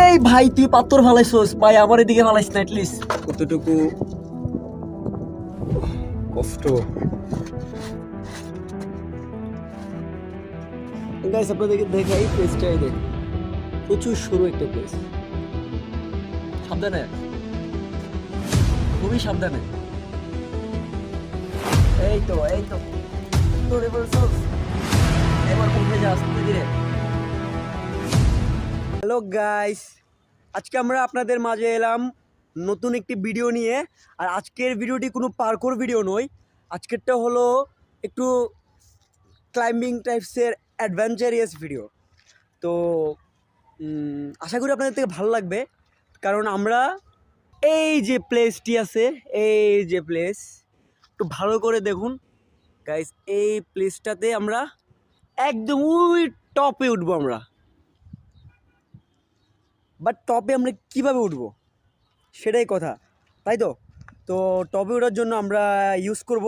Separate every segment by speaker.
Speaker 1: এই ভাই তুই পাথর ফালাইছস ভাই, আমার এদিকে ফালাইস না এটলিস্ট। কতটুকু কষ্ট গাইস, আপনাদেরকে দেখাই প্লেসটা। এই দেখ, প্রচুর সরু একটা প্লেস। সাবধানে, খুবই সাবধানে। এই তো ধরে বলছস, এবার উঠে যা আস্তে ধীরে। হ্যালো গাইস, আজকে আমরা আপনাদের মাঝে এলাম নতুন একটি ভিডিও নিয়ে। আর আজকের ভিডিওটি কোনো পার্কোর ভিডিও নয়, আজকেরটা হলো একটু ক্লাইম্বিং টাইপসের অ্যাডভেঞ্চারিয়াস ভিডিও। তো আশা করি আপনাদের থেকে ভালো লাগবে, কারণ আমরা এই যে প্লেসটি আছে, এই যে প্লেস, একটু ভালো করে দেখুন গাইস। এই প্লেসটাতে আমরা একদম ওই টপে উঠবো আমরা। বাট টপে আমরা কিভাবে উঠবো সেটাই কথা, তাই তো। তো টপে ওঠার জন্য আমরা ইউজ করব,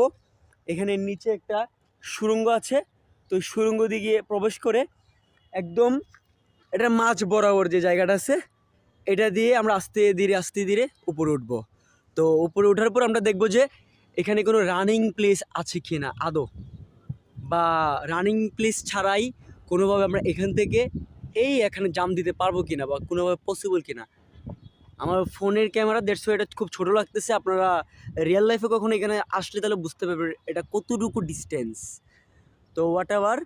Speaker 1: এখানে নিচে একটা সুড়ঙ্গ আছে। তো সুড়ঙ্গ দিকে প্রবেশ করে একদম এটা মাঝ বরাবর যে জায়গাটা আছে, এটা দিয়ে আমরা আস্তে ধীরে উপরে উঠব। তো উপরে ওঠার পর আমরা দেখব যে এখানে কোনো রানিং প্লেস আছে কি না আদৌ, বা রানিং প্লেস ছাড়াই কোনোভাবে আমরা এখান থেকে এখানে জাম্প দিতে পারবো কিনা, বা কোনোভাবে পসিবল কিনা। আমার ফোনের ক্যামেরা দেড়শো, এটা খুব ছোট লাগতেছে। আপনারা রিয়েল লাইফে কখনো এখানে আসলে তাহলে বুঝতে পারবেন এটা কতটুকু ডিস্টেন্স। তো হোয়াট এভার,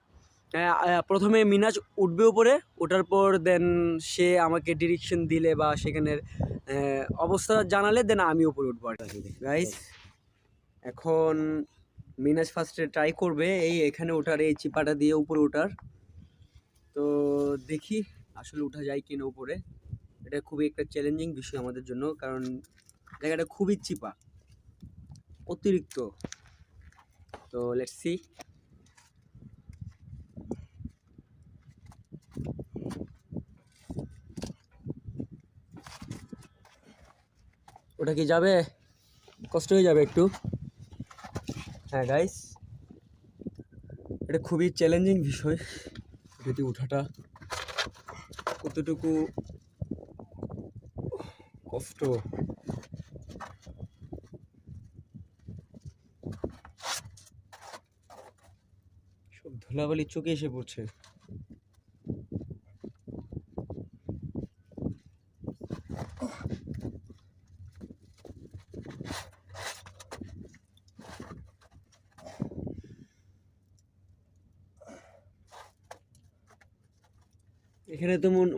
Speaker 1: প্রথমে মিনাজ উঠবে উপরে, ওঠার পর দেন সে আমাকে ডিরেকশন দিলে বা সেখানের অবস্থা জানালে দেন আমি উপরে উঠবো। আর গাইস, এখন মিনাজ ফার্স্টে ট্রাই করবে এখানে ওঠার, এই চিপাটা দিয়ে উপরে ওঠার। তো দেখি আসলে উঠা যায় কিনা উপরে। এটা খুবই একটা চ্যালেঞ্জিং বিষয় আমাদের জন্য, কারণ জায়গাটা খুবই চিপা, অতিরিক্ত। তো লেটস সি। ওটা কি যাবে? কষ্ট হয়ে যাবে একটু। হ্যাঁ গাইস, এটা খুবই চ্যালেঞ্জিং বিষয়, যদি ওঠাটা কতটুকু কষ্ট। সব ধুলাবালি চোখে এসে পড়ছে। এখানে তো মনে